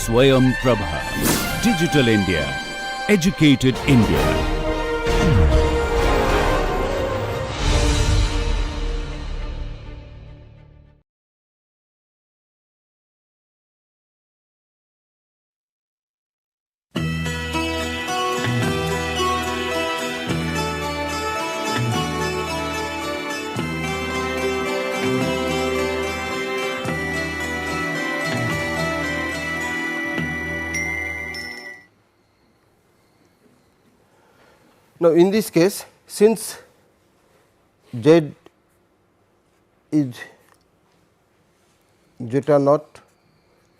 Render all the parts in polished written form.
SwayamPrabha. Digital India. Educated India. Now, in this case, since z is zeta naught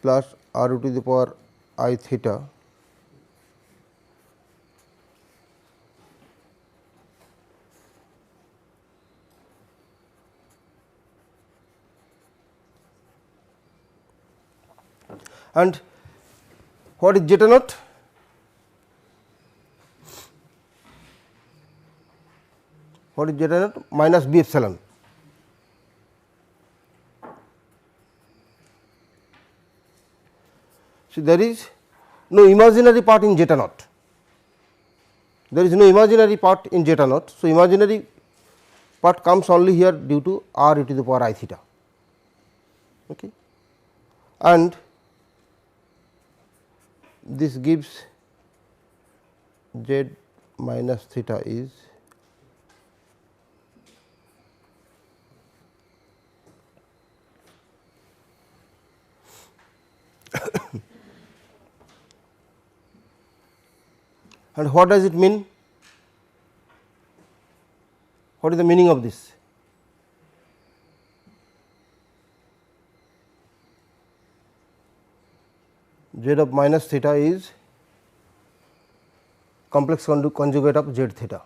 plus r to the power I theta, and what is zeta naught? What is zeta naught? Minus b epsilon. So, there is no imaginary part in zeta naught. There is no imaginary part in zeta naught. So, imaginary part comes only here due to r e to the power I theta. Okay. And this gives z minus theta is and what does it mean? What is the meaning of this? Z of minus theta is complex conjugate of z theta.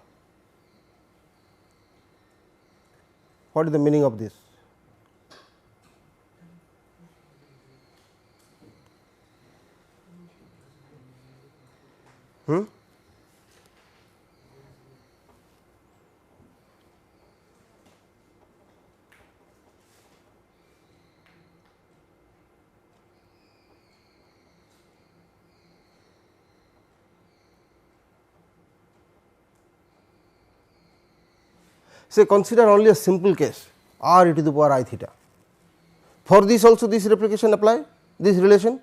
What is the meaning of this? Say consider only a simple case r e to the power I theta. For this also this replication apply, this relation.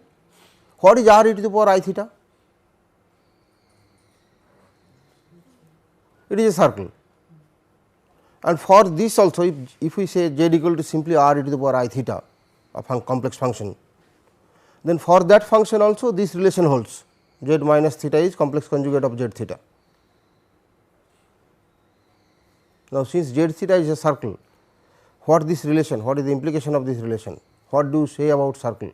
What is r e to the power I theta? It is a circle, and for this also if we say z equal to simply r e to the power I theta, a complex function, then for that function also this relation holds, z minus theta is complex conjugate of z theta. Now, since z theta is a circle, what this relation, what is the implication of this relation, what do you say about circle?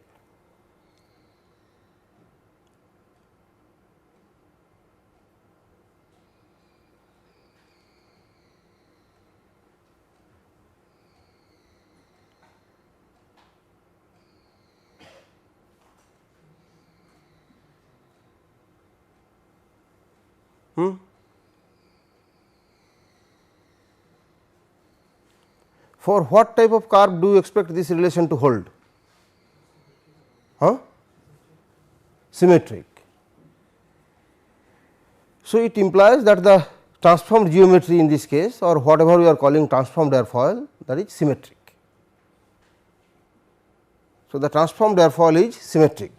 For what type of curve do you expect this relation to hold? Symmetric. So, it implies that the transformed geometry in this case, or whatever we are calling transformed airfoil, that is symmetric. So, the transformed airfoil is symmetric.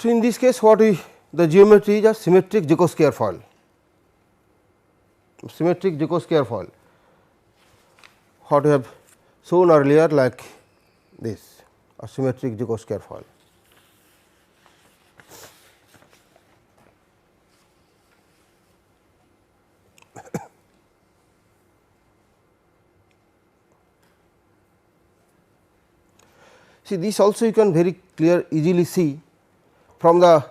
So, in this case what we The geometry is a symmetric Zhukovsky airfoil. Symmetric Zhukovsky airfoil, what we have shown earlier, like this, a symmetric Zhukovsky airfoil. See, this also you can very easily see from the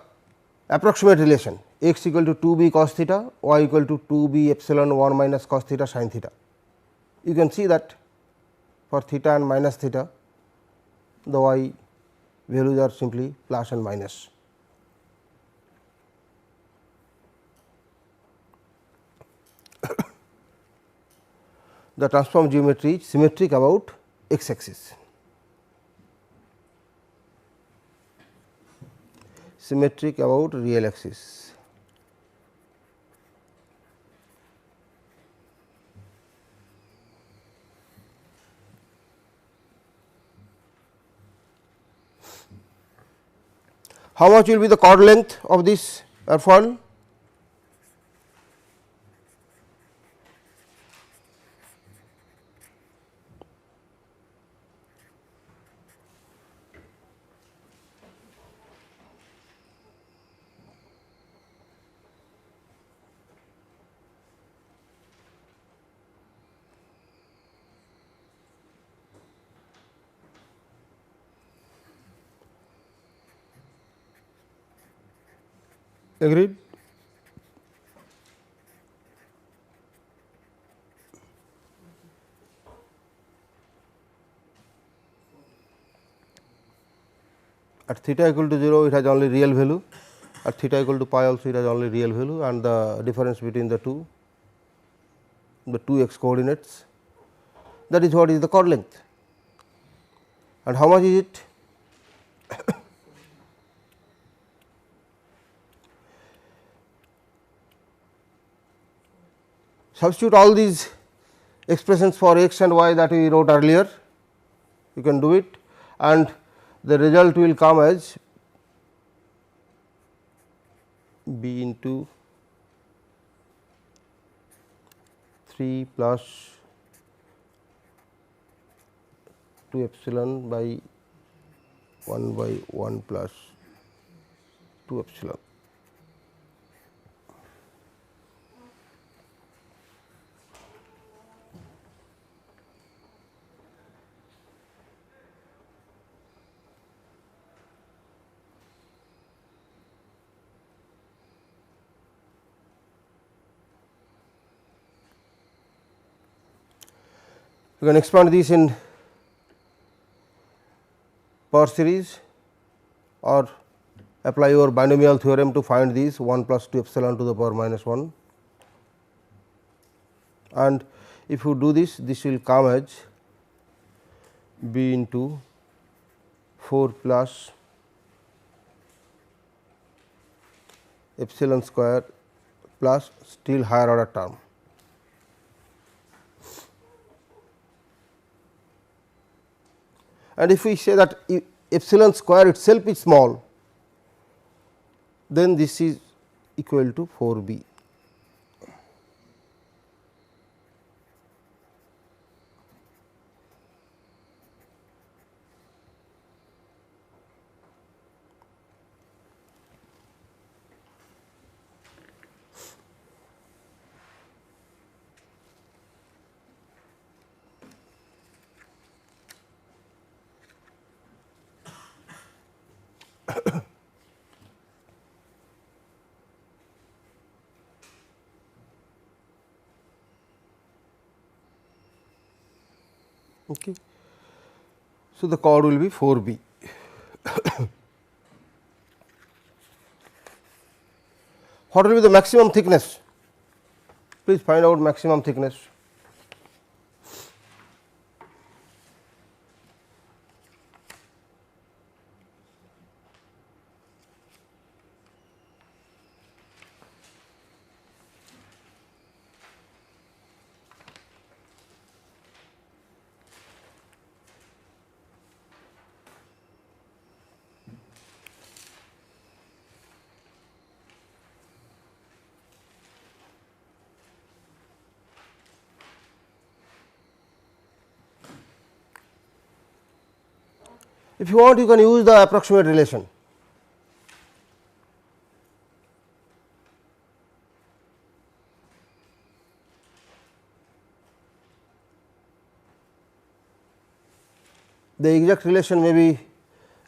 approximate relation x equal to 2 b cos theta, y equal to 2 b epsilon 1 minus cos theta sin theta. You can see that for theta and minus theta, the y values are simply plus and minus. The transform geometry is symmetric about x axis. Symmetric about real axis. How much will be the chord length of this airfoil? Agreed? At theta equal to 0, it has only real value. At theta equal to pi also it has only real value, and the difference between the two x coordinates, that is what is the chord length. And how much is it? Substitute all these expressions for x and y that we wrote earlier, you can do it, and the result will come as b into 3 plus 2 epsilon by 1 by 1 plus 2 epsilon. You can expand this in power series or apply your binomial theorem to find these 1 plus 2 epsilon to the power minus 1, and if you do this, this will come as b into 4 plus epsilon square plus still higher order term. And if we say that epsilon square itself is small, then this is equal to 4 b. Okay. So, the chord will be 4 b. What will be the maximum thickness? Please find out maximum thickness. If you want, you can use the approximate relation. The exact relation may be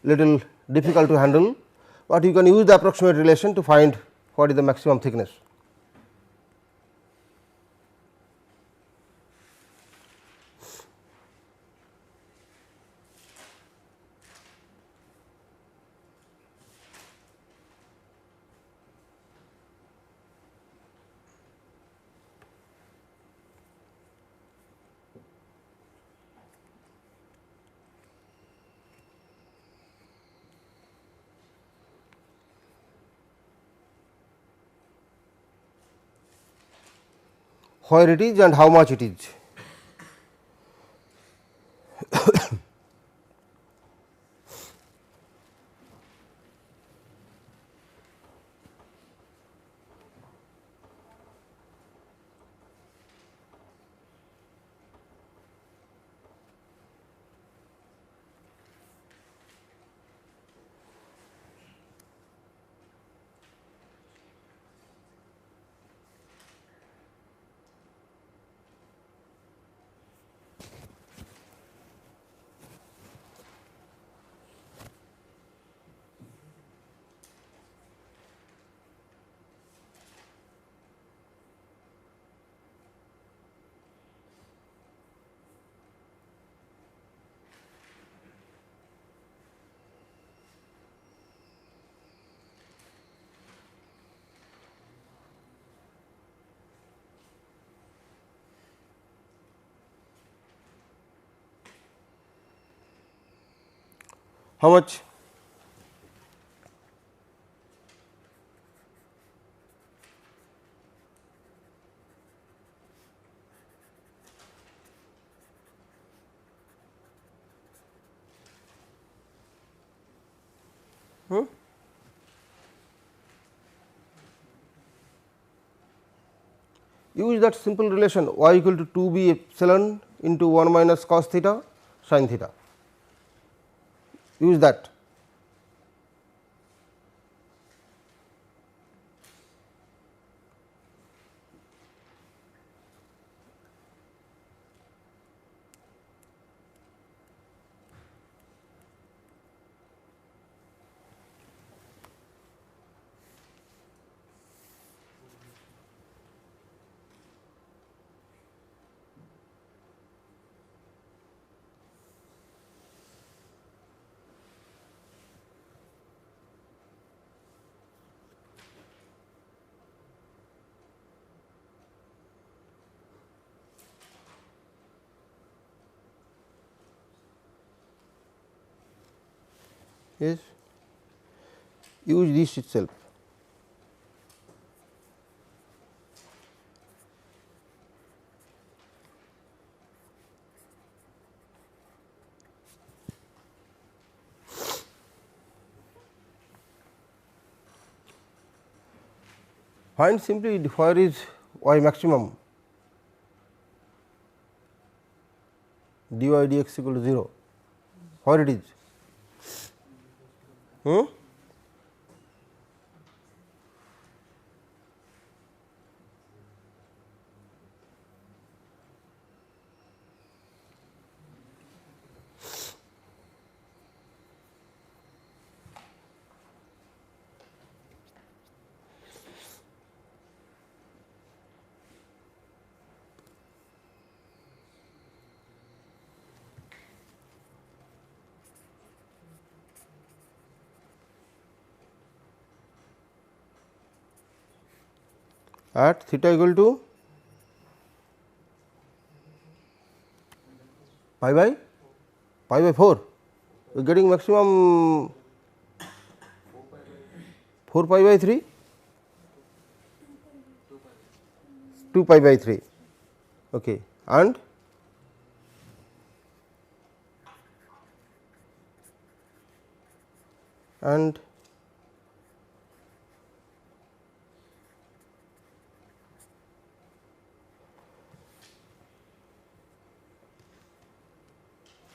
little difficult to handle, but you can use the approximate relation to find what is the maximum thickness. Where it is and how much it is. How much? Use that simple relation y equal to 2 b epsilon into 1 minus cos theta sin theta. Use that. Yes, use this itself. Find simply where is y maximum, dy dx equal to 0, where it is. At theta equal to pi by 4, we are getting maximum 4 pi by 3, 2 pi by 3, okay. And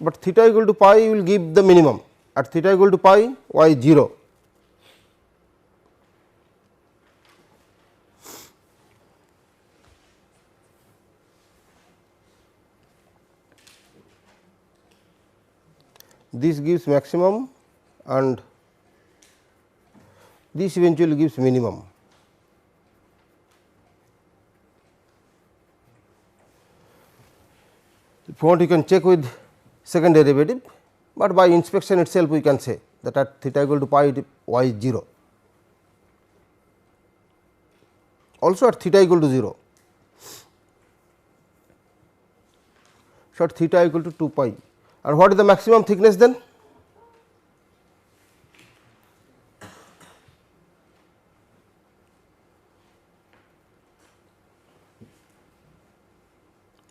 but theta equal to pi will give the minimum at theta equal to pi y 0. This gives maximum and this eventually gives minimum. If you want, you can check with second derivative, but by inspection itself we can say that at theta equal to pi y 0, also at theta equal to 0. So, at theta equal to 2 pi, and what is the maximum thickness then?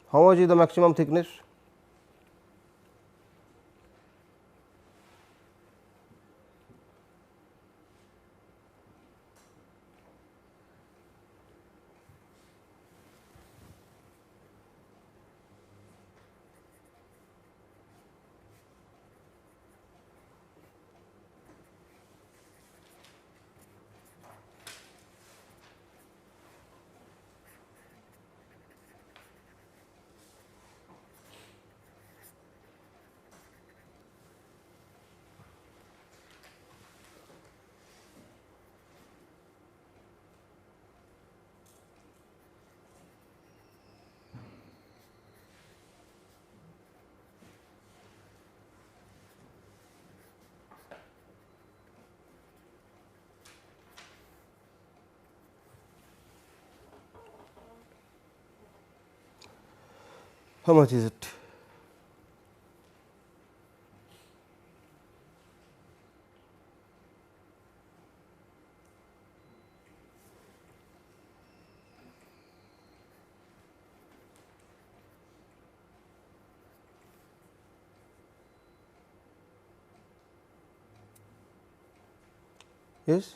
How much is the maximum thickness? How much is it? Yes.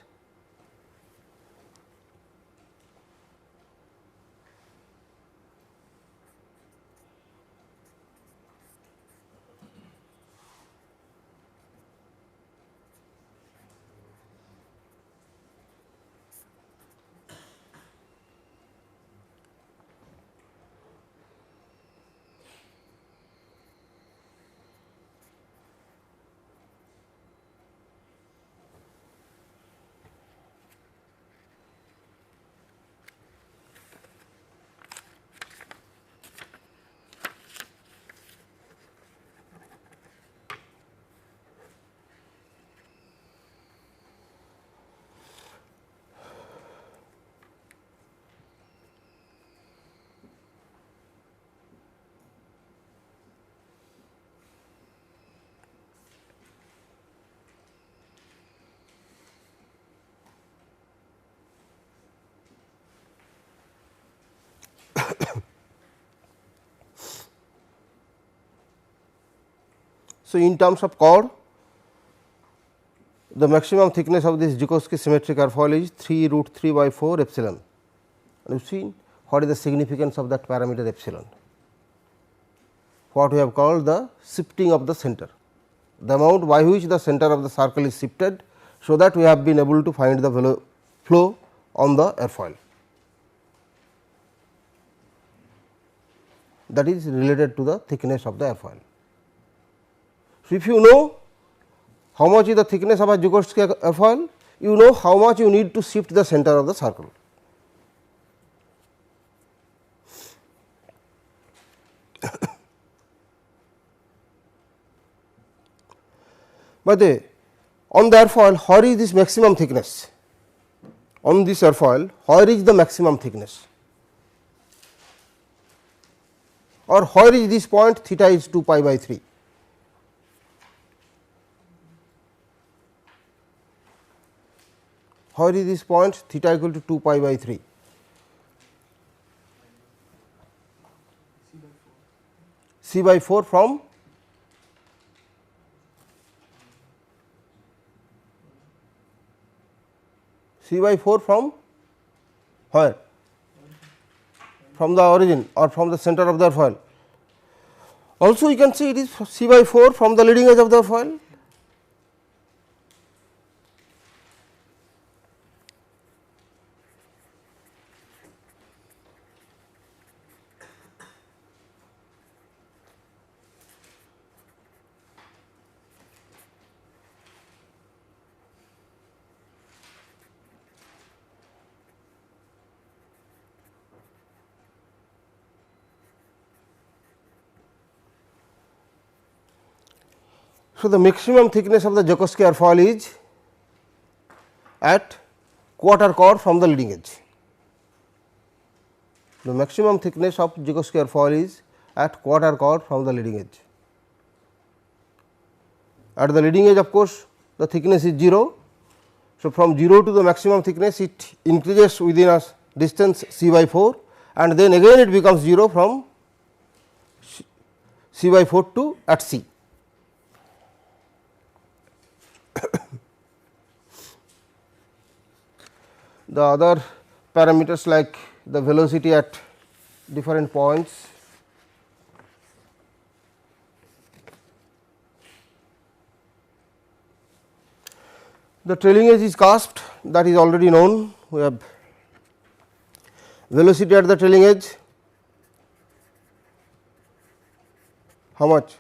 So, in terms of chord, the maximum thickness of this Zhukovsky symmetric airfoil is 3 root 3 by 4 epsilon. And you see what is the significance of that parameter epsilon, what we have called the shifting of the center, the amount by which the center of the circle is shifted, so that we have been able to find the flow on the airfoil, that is related to the thickness of the airfoil. So, if you know how much is the thickness of a Zhukovsky airfoil, you know how much you need to shift the center of the circle. By the way, on the airfoil, where is this maximum thickness? On this airfoil, where is the maximum thickness? Or where is this point theta is 2 pi by 3? Where is this point theta equal to 2 pi by 3? C by 4 from C by 4 from where? From the origin or from the center of the airfoil. Also you can see it is C by 4 from the leading edge of the airfoil. So, the maximum thickness of the Zhukovsky airfoil is at quarter chord from the leading edge. The maximum thickness of Zhukovsky airfoil is at quarter chord from the leading edge. At the leading edge, of course, the thickness is 0. So, from 0 to the maximum thickness, it increases within a distance c by 4, and then again it becomes 0 from c by 4 to at c. The other parameters like the velocity at different points, the trailing edge is clasped, that is already known. We have velocity at the trailing edge, how much?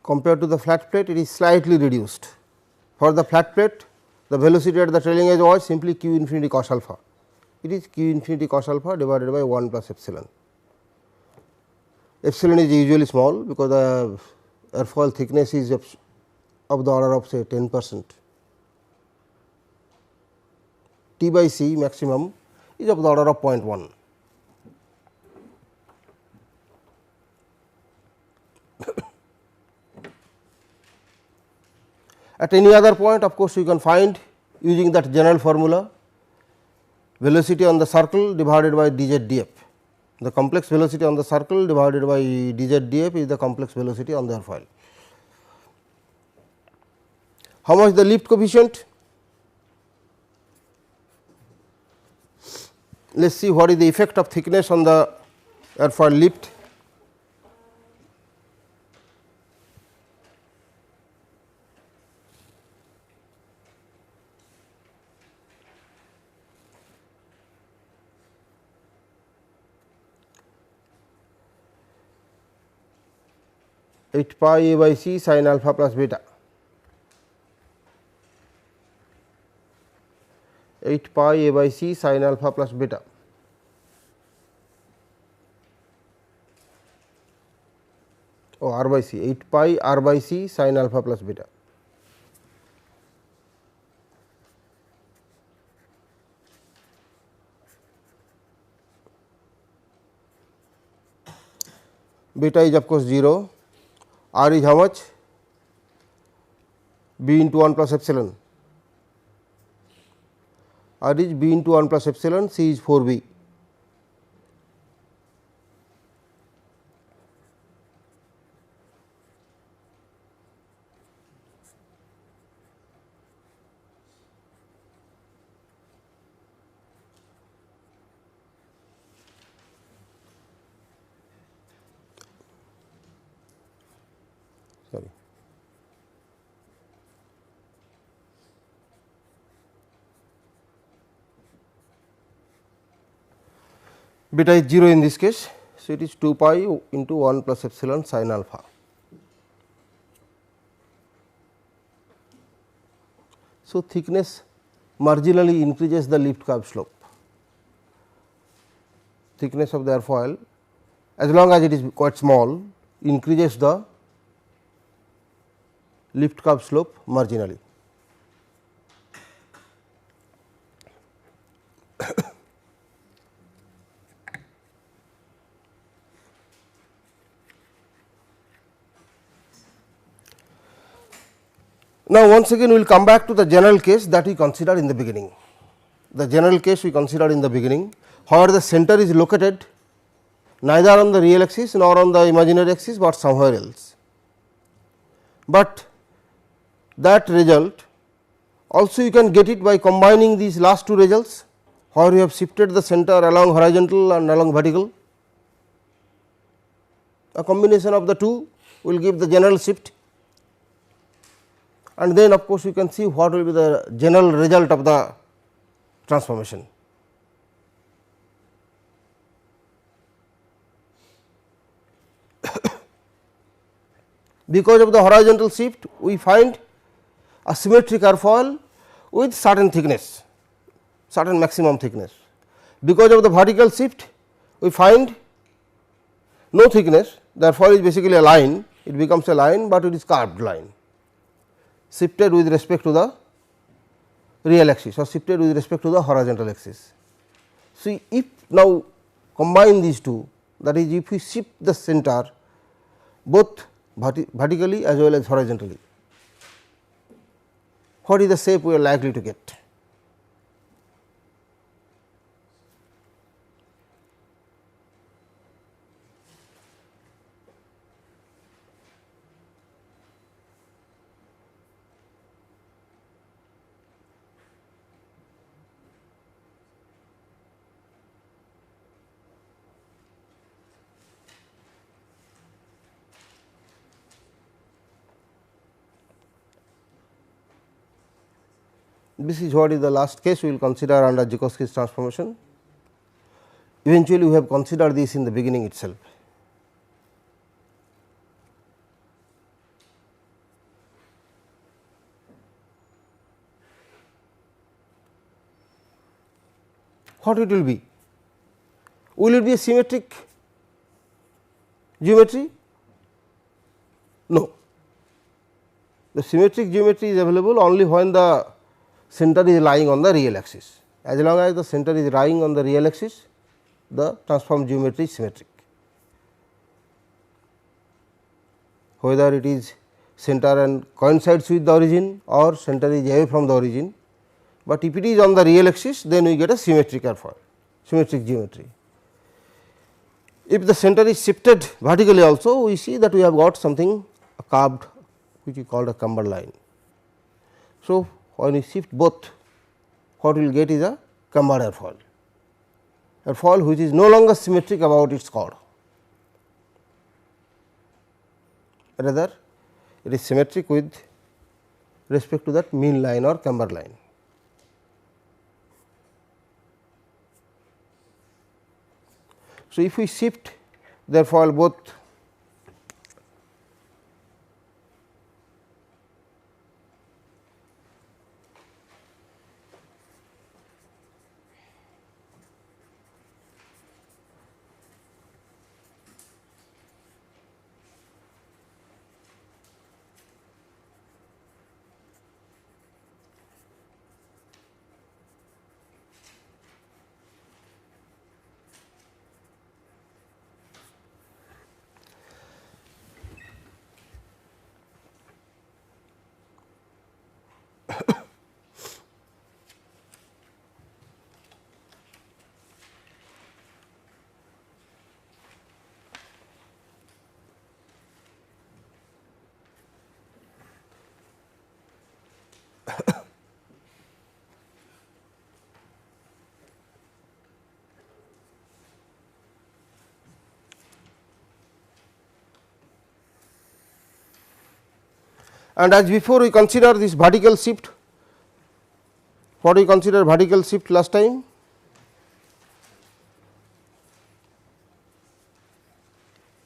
Compared to the flat plate, it is slightly reduced. For the flat plate, the velocity at the trailing edge was simply q infinity cos alpha. It is q infinity cos alpha divided by 1 plus epsilon. Epsilon is usually small because the airfoil thickness is of the order of say 10%. T by c maximum is of the order of 0.1. At any other point, of course, you can find using that general formula velocity on the circle divided by dz df. The complex velocity on the circle divided by dz df is the complex velocity on the airfoil. How much the lift coefficient? Let us see what is the effect of thickness on the airfoil lift. H pi a by c sin alpha plus beta, 8 pi a by c sin alpha plus beta. Oh, r by c, 8 pi r by c sin alpha plus beta. Beta is of course 0. R is how much? B into 1 plus epsilon. R is B into 1 plus epsilon, C is 4 B. Sorry. Beta is 0 in this case. So, it is 2 pi into 1 plus epsilon sin alpha. So, thickness marginally increases the lift curve slope. Thickness of the airfoil, as long as it is quite small, increases the lift curve slope marginally. Now, once again we will come back to the general case that we considered in the beginning. The general case we considered in the beginning, where the center is located neither on the real axis nor on the imaginary axis, but somewhere else. But that result also you can get it by combining these last two results, where you have shifted the center along horizontal and along vertical. A combination of the two will give the general shift and then of course, you can see what will be the general result of the transformation. Because of the horizontal shift, we find a symmetric airfoil with certain thickness, certain maximum thickness. Because of the vertical shift, we find no thickness, the airfoil is basically a line, it becomes a line, but it is curved line, shifted with respect to the real axis or shifted with respect to the horizontal axis. See, if now combine these two, that is, if we shift the center both vertically as well as horizontally, what is the shape we are likely to get? This is what is the last case we will consider under Zhukovsky's transformation. Eventually, we have considered this in the beginning itself. What it will be? Will it be a symmetric geometry? No. The symmetric geometry is available only when the center is lying on the real axis. As long as the center is lying on the real axis, the transform geometry is symmetric. Whether it is center and coincides with the origin or center is away from the origin, but if it is on the real axis, then we get a symmetric airfoil, symmetric geometry. If the center is shifted vertically also, we see that we have got something curved, which is called a camber line. So, when we shift both, what we will get is a cambered airfoil which is no longer symmetric about its chord, rather it is symmetric with respect to that mean line or camber line. So, if we shift the airfoil both and as before we consider this vertical shift. What we consider vertical shift last time?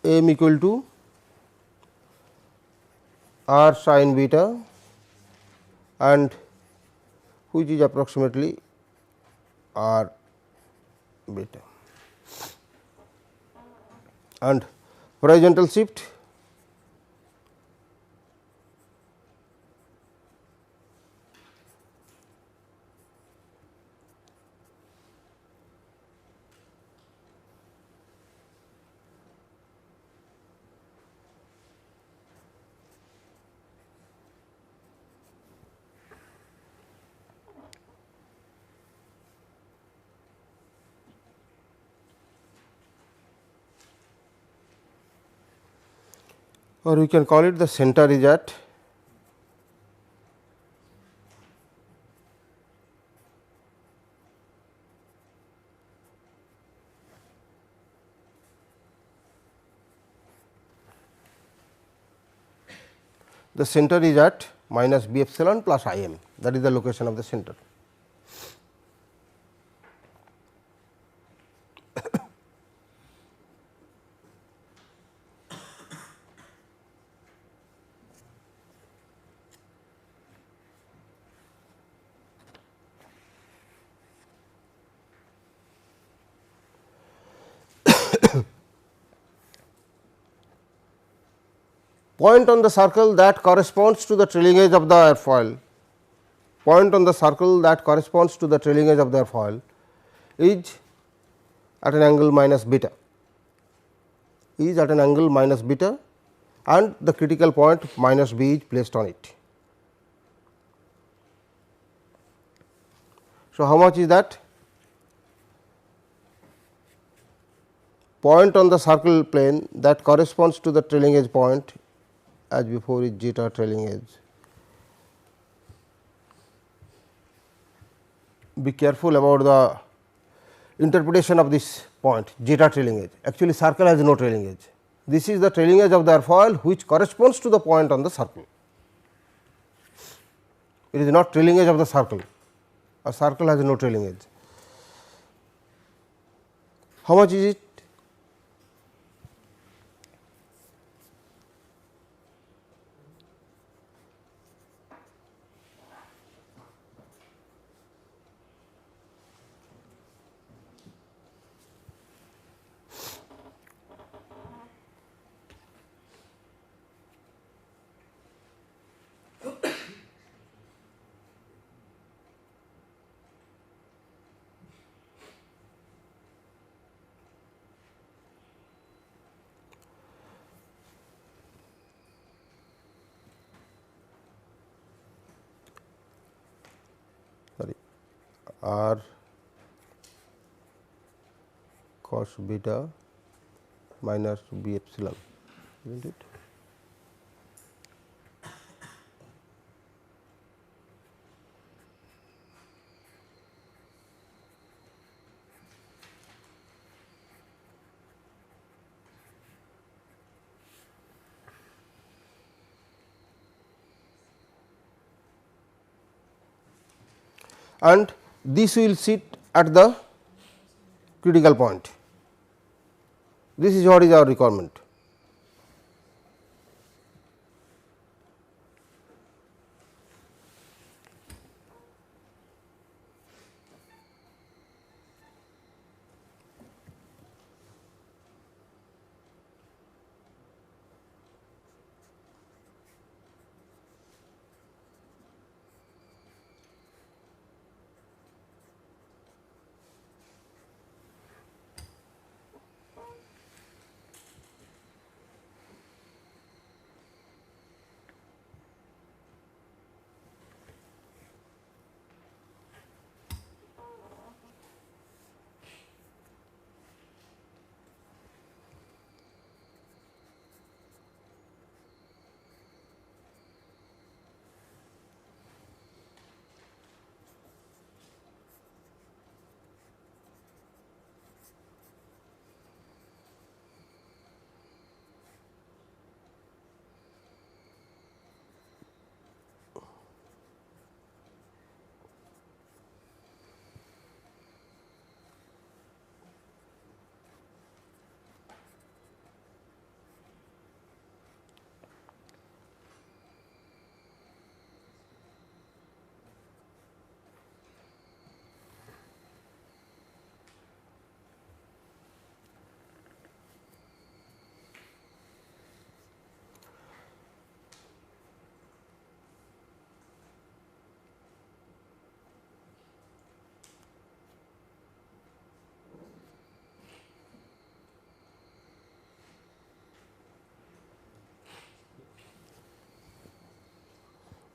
M equal to r sin beta and which is approximately r beta, and horizontal shift or we can call it the center is at the center is at minus B epsilon plus I m, that is the location of the center. Point on the circle that corresponds to the trailing edge of the airfoil, point on the circle that corresponds to the trailing edge of the airfoil is at an angle minus beta, is at an angle minus beta, and the critical point minus B is placed on it. So, how much is that? Point on the circle plane that corresponds to the trailing edge point as before is zeta trailing edge. Be careful about the interpretation of this point zeta trailing edge. Actually, circle has no trailing edge. This is the trailing edge of the airfoil which corresponds to the point on the circle. It is not trailing edge of the circle. A circle has no trailing edge. How much is it? R cos beta minus B epsilon, isn't it? And this will sit at the critical point. This is what is our requirement.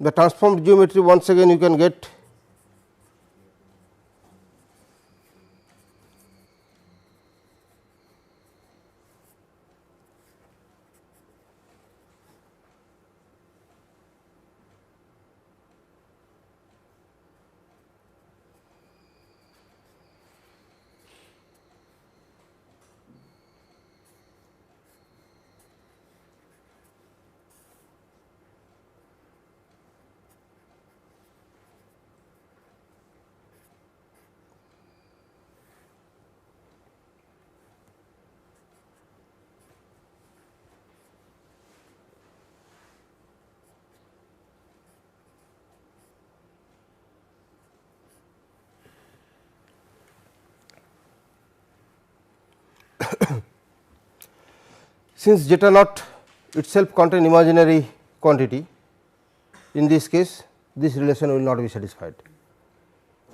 The transformed geometry once again you can get since zeta naught itself contain imaginary quantity, in this case this relation will not be satisfied,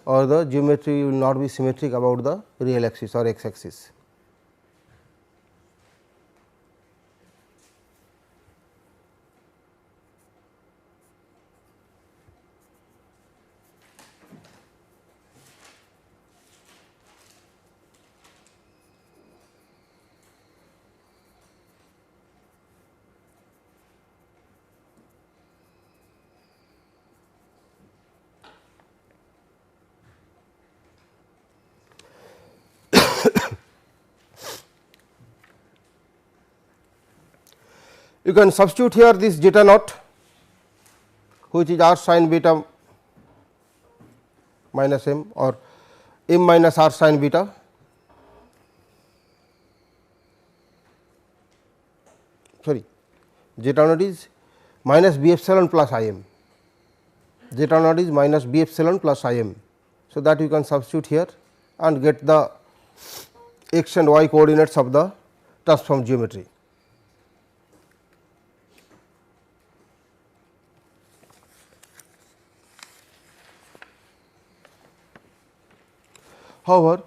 or the geometry will not be symmetric about the real axis or x axis. You can substitute here this zeta naught, which is r sin beta minus m, or m minus r sin beta, sorry, zeta naught is minus b epsilon plus I m, zeta naught is minus b epsilon plus I m. So, that you can substitute here and get the x and y coordinates of the transform geometry. However,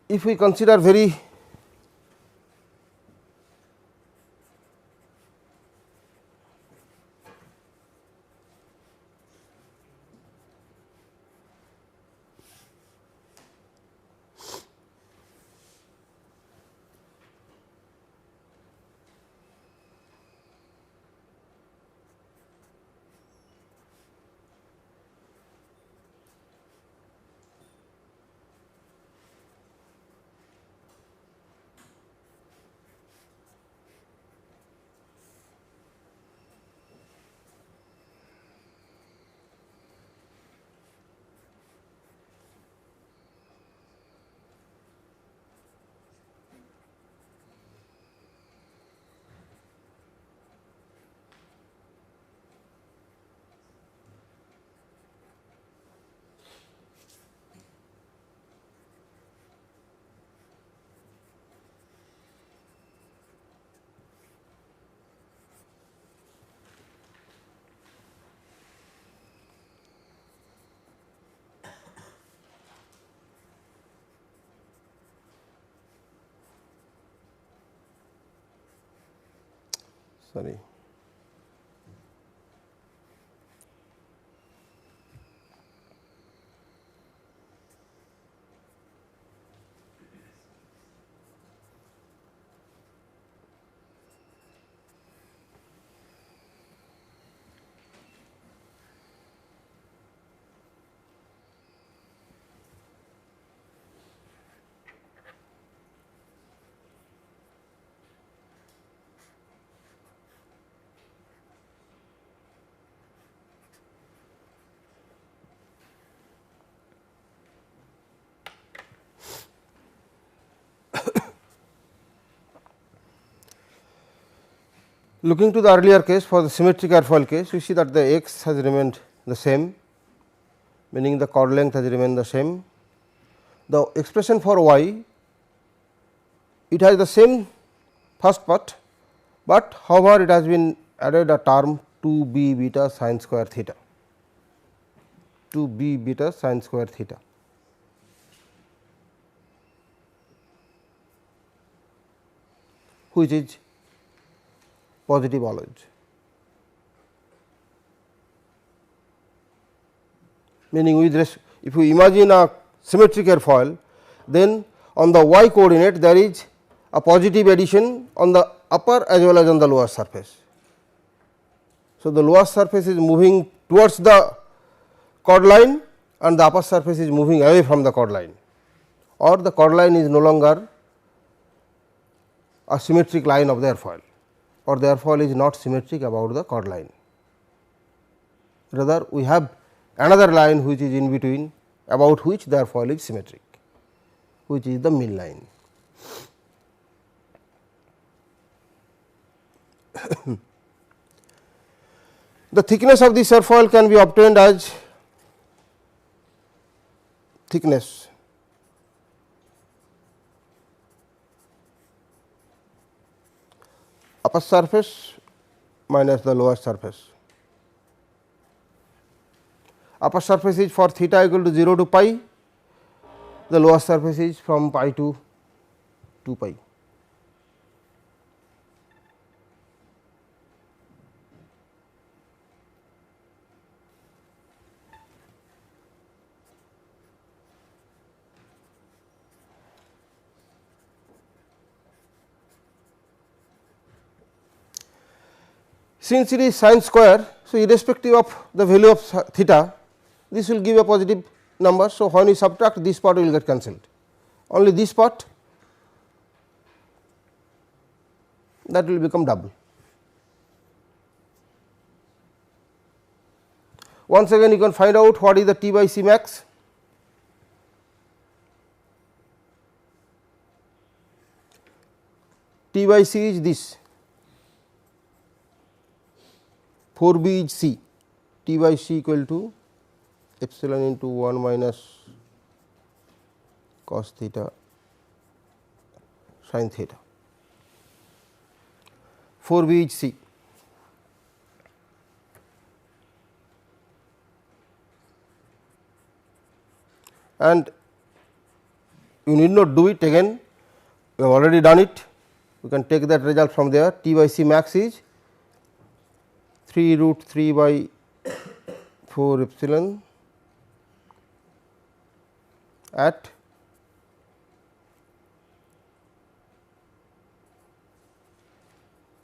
if we consider very sorry. Looking to the earlier case, for the symmetric airfoil case, we see that the x has remained the same, meaning the chord length has remained the same. The expression for y, it has the same first part, but however, it has been added a term 2 b beta sin square theta, 2 b beta sin square theta. Which is positive always. Meaning with if we imagine a symmetric airfoil, then on the y coordinate there is a positive addition on the upper as well as on the lower surface. So, the lower surface is moving towards the chord line and the upper surface is moving away from the chord line, or the chord line is no longer a symmetric line of the airfoil, or the airfoil is not symmetric about the chord line. Rather, we have another line which is in between, about which the airfoil is symmetric, which is the mean line. The thickness of this airfoil can be obtained as thickness upper surface minus the lower surface. Upper surface is for theta equal to 0 to pi, the lower surface is from pi to 2 pi. Since it is sin square, so irrespective of the value of theta, this will give a positive number. So, when we subtract, this part will get cancelled, only this part that will become double. Once again you can find out what is the T by C max. T by C is this, 4b is C, T by C equal to epsilon into 1 minus cos theta sin theta, 4b is C. And you need not do it again, we have already done it, you can take that result from there. T by C max is 3 root 3 by 4 epsilon at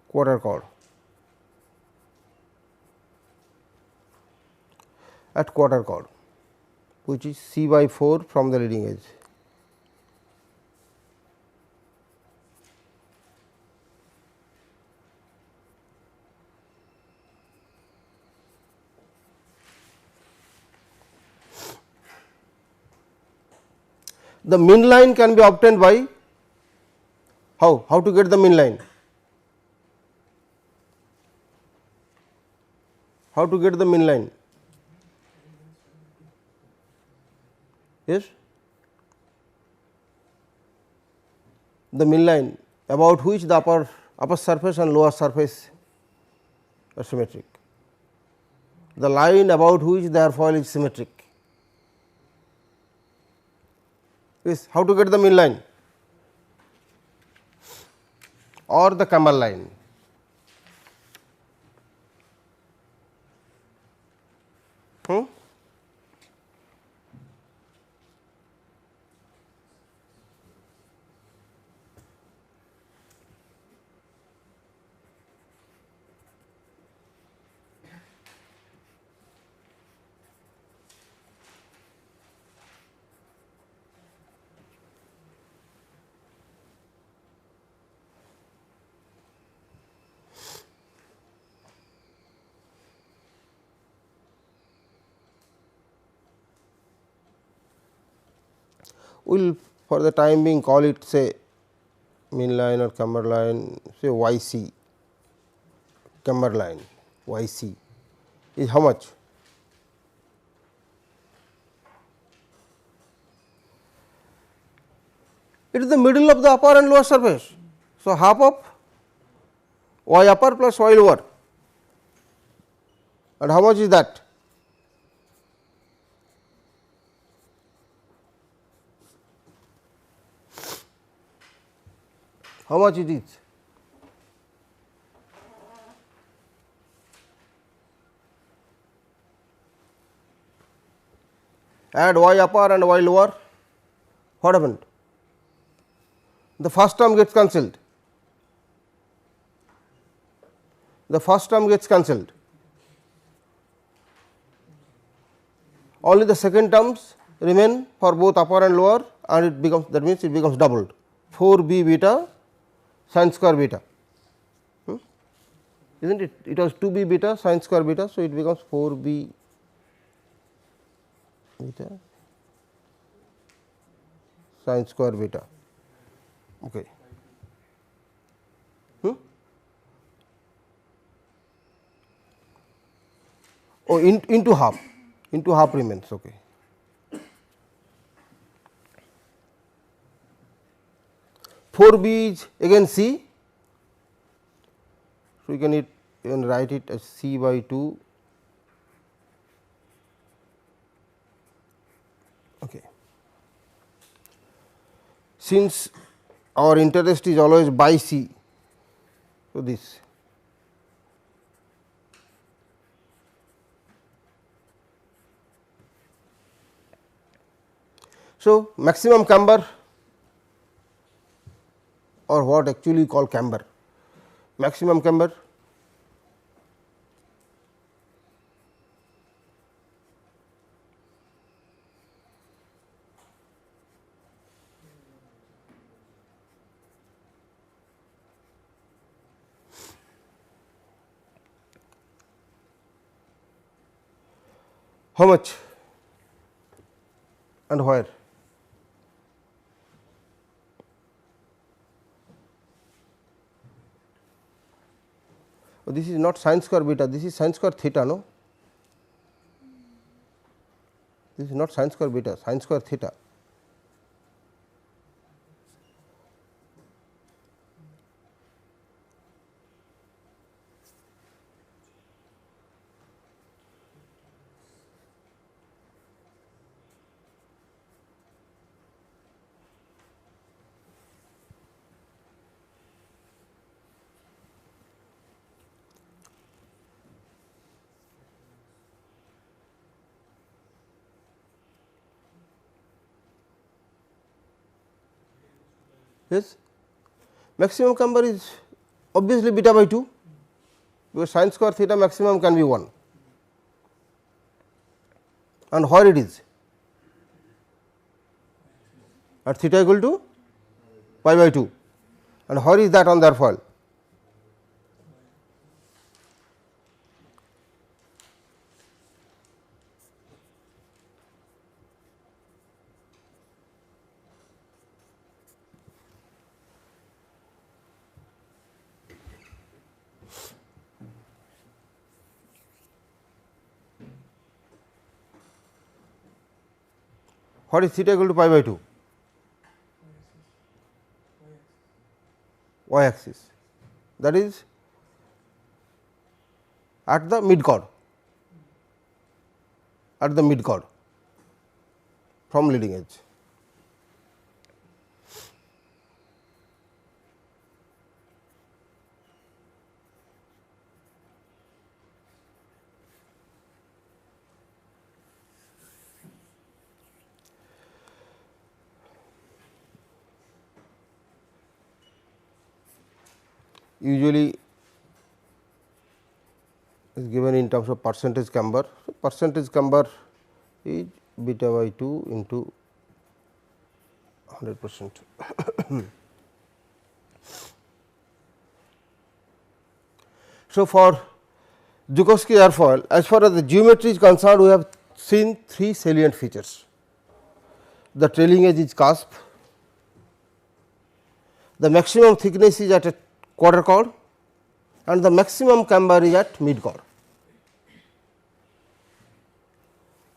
quarter chord, which is C by 4 from the leading edge. The mean line can be obtained by how? How to get the mean line? How to get the mean line? Yes, the mean line about which the upper surface and lower surface are symmetric, the line about which the airfoil is symmetric. Is how to get the mean line or the camber line. We will for the time being call it say mean line or camber line, say y c, camber line y c is how much? It is the middle of the upper and lower surface. So, half of y upper plus y lower, and how much is that? How much it is? Add y upper and y lower, what happened? The first term gets cancelled, only the second terms remain for both upper and lower, and it becomes, that means it becomes doubled, 4b beta sin square beta, isn't it? It was 2b beta sin square beta, so it becomes 4b beta sin square beta. Okay. Oh, into half remains. Okay. Four b is again C, So, we can even write it as C by 2. Okay. Since our interest is always by C, so this. So, maximum camber, or what actually call camber, maximum camber how much and where? Oh, this is not sin square beta, this is sin square theta, no? This is not sin square beta, sin square theta. Yes, maximum camber is obviously beta by 2, because sin square theta maximum can be 1, and where it is at theta equal to pi by 2, and where is that on the airfoil? What is theta equal to pi by 2? Y axis, that is at the mid chord, from leading edge. Usually is given in terms of percentage camber. So, percentage camber is beta by 2 into 100%. So, for Zhukovsky airfoil, as far as the geometry is concerned, we have seen 3 salient features. The trailing edge is cusp, the maximum thickness is at a quarter chord, and the maximum camber is at mid chord.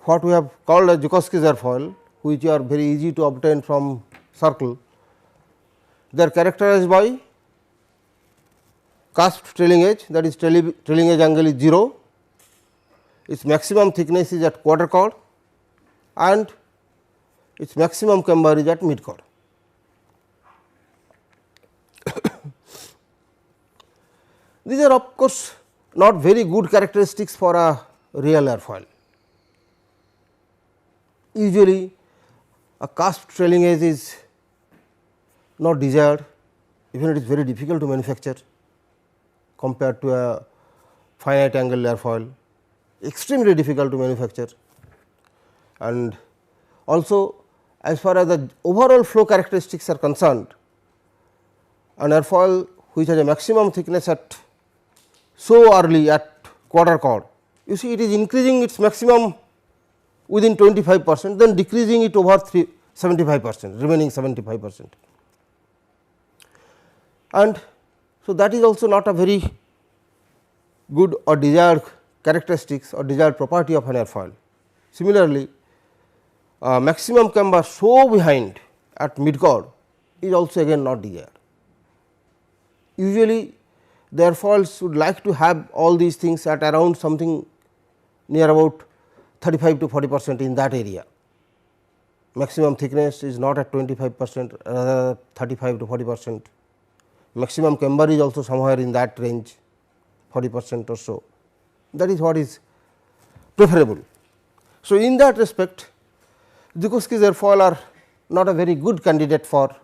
What we have called as Zhukovsky's airfoil, which are very easy to obtain from circle, they are characterized by cusp trailing edge, that is trailing edge angle is 0, its maximum thickness is at quarter chord, and its maximum camber is at mid chord. These are of course not very good characteristics for a real airfoil. Usually a cusp trailing edge is not desired, even it is very difficult to manufacture compared to a finite angle airfoil, extremely difficult to manufacture. And also as far as the overall flow characteristics are concerned, an airfoil which has a maximum thickness at so early at quarter chord, you see it is increasing its maximum within 25%, then decreasing it over 75%, remaining 75%. And so, that is also not a very good or desired characteristics or desired property of an airfoil. Similarly, maximum camber so behind at mid chord is also again not desired. Usually the airfoils would like to have all these things at around something near about 35 to 40% in that area. Maximum thickness is not at 25%, rather 35 to 40%. Maximum camber is also somewhere in that range, 40% or so. That is what is preferable. So, in that respect, Zhukovsky's airfoil are not a very good candidate for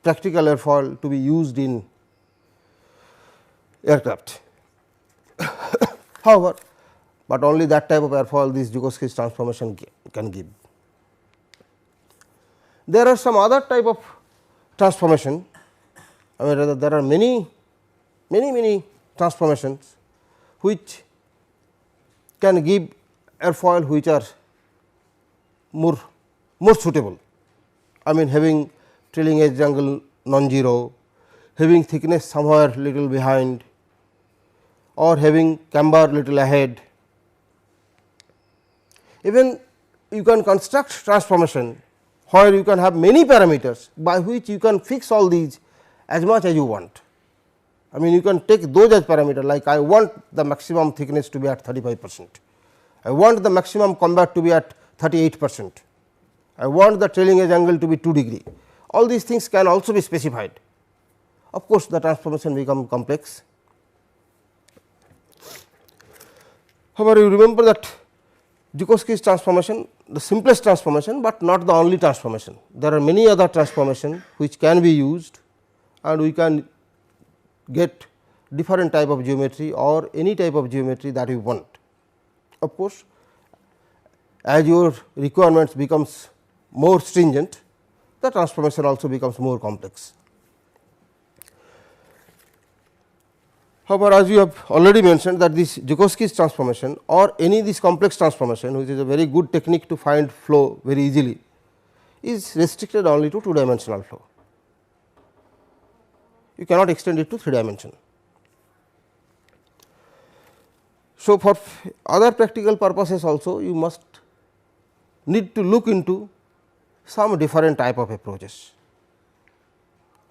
practical airfoil to be used in aircraft. However, but only that type of airfoil this Zhukovsky's transformation can give. There are some other type of transformation, I mean rather there are many transformations which can give airfoil which are more suitable. I mean having trailing edge angle non-zero, having thickness somewhere little behind, or having camber little ahead. Even you can construct transformation where you can have many parameters by which you can fix all these as much as you want. I mean you can take those as parameter, like I want the maximum thickness to be at 35%, I want the maximum camber to be at 38%, I want the trailing edge angle to be 2 degree. All these things can also be specified. Of course, the transformation become complex. However, you remember that Zhukovsky's transformation, the simplest transformation, but not the only transformation. There are many other transformations which can be used, and we can get different type of geometry or any type of geometry that we want. Of course, as your requirements becomes more stringent, the transformation also becomes more complex. However, as you have already mentioned that this Zhukovsky's transformation or any this complex transformation, which is a very good technique to find flow very easily, is restricted only to 2 dimensional flow. You cannot extend it to 3 dimension. So, for other practical purposes also you must need to look into some different type of approaches,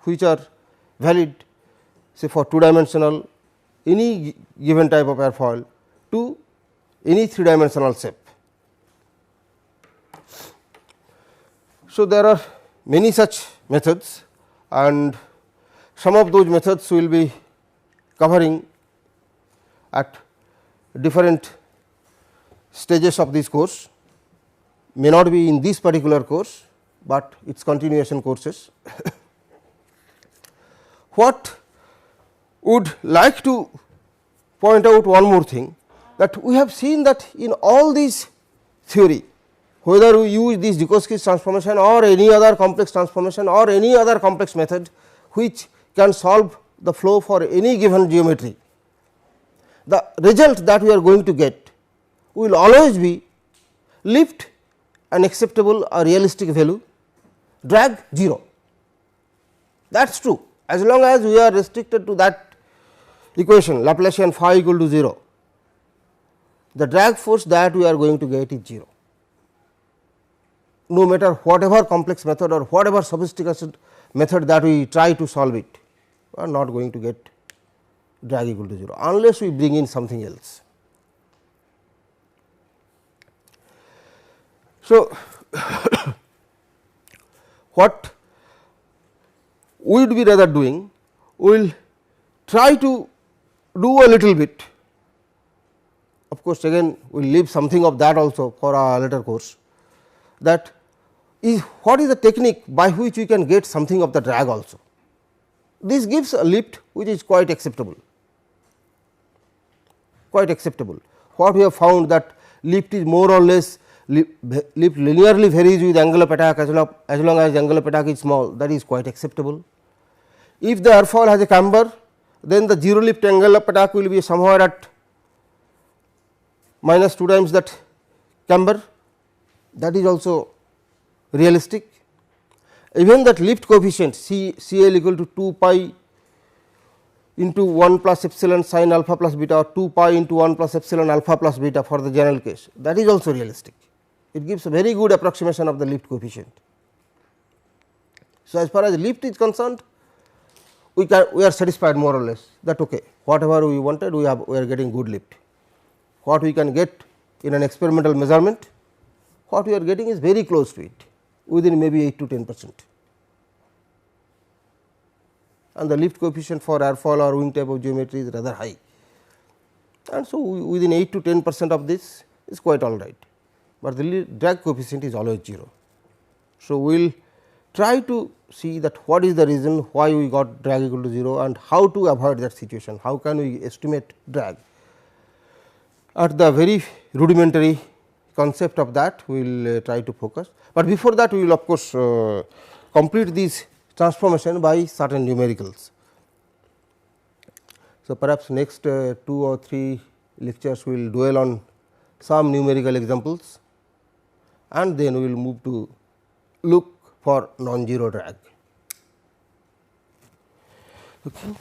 which are valid say for 2 dimensional any given type of airfoil to any 3 dimensional shape. So, there are many such methods, and some of those methods we will be covering at different stages of this course, may not be in this particular course, but its continuation courses. What would like to point out one more thing, that we have seen that in all these theory, whether we use this Zhukovsky's transformation or any other complex transformation or any other complex method which can solve the flow for any given geometry, the result that we are going to get will always be lift an acceptable or realistic value, drag 0. That is true, as long as we are restricted to that equation Laplacian phi equal to 0, the drag force that we are going to get is 0. No matter whatever complex method or whatever sophisticated method that we try to solve it, we are not going to get drag equal to 0, unless we bring in something else. So, what we would be rather doing, we will try to do a little bit, of course, again we will leave something of that also for a later course, that is what is the technique by which we can get something of the drag also. This gives a lift which is quite acceptable, What we have found that lift is more or less lift linearly varies with angle of attack as long as angle of attack is small, that is quite acceptable. If the airfoil has a camber, then the 0 lift angle of attack will be somewhere at minus 2 times that camber, that is also realistic. Even that lift coefficient CL equal to 2 pi into 1 plus epsilon sin alpha plus beta, or 2 pi into 1 plus epsilon alpha plus beta for the general case, that is also realistic. It gives a very good approximation of the lift coefficient. So, as far as lift is concerned, we are satisfied more or less that okay, whatever we wanted we are getting good lift. What we can get in an experimental measurement, what we are getting is very close to it, within maybe 8 to 10%, and the lift coefficient for airfoil or wing type of geometry is rather high, and so within 8 to 10% of this is quite all right, but the drag coefficient is always 0. So, we will try to see that what is the reason why we got drag equal to 0 and how to avoid that situation, how can we estimate drag. At the very rudimentary concept of that we will try to focus, but before that we will of course complete this transformation by certain numericals. So, perhaps next 2 or 3 lectures we will dwell on some numerical examples, and then we will move to look for non-zero drag. Okay.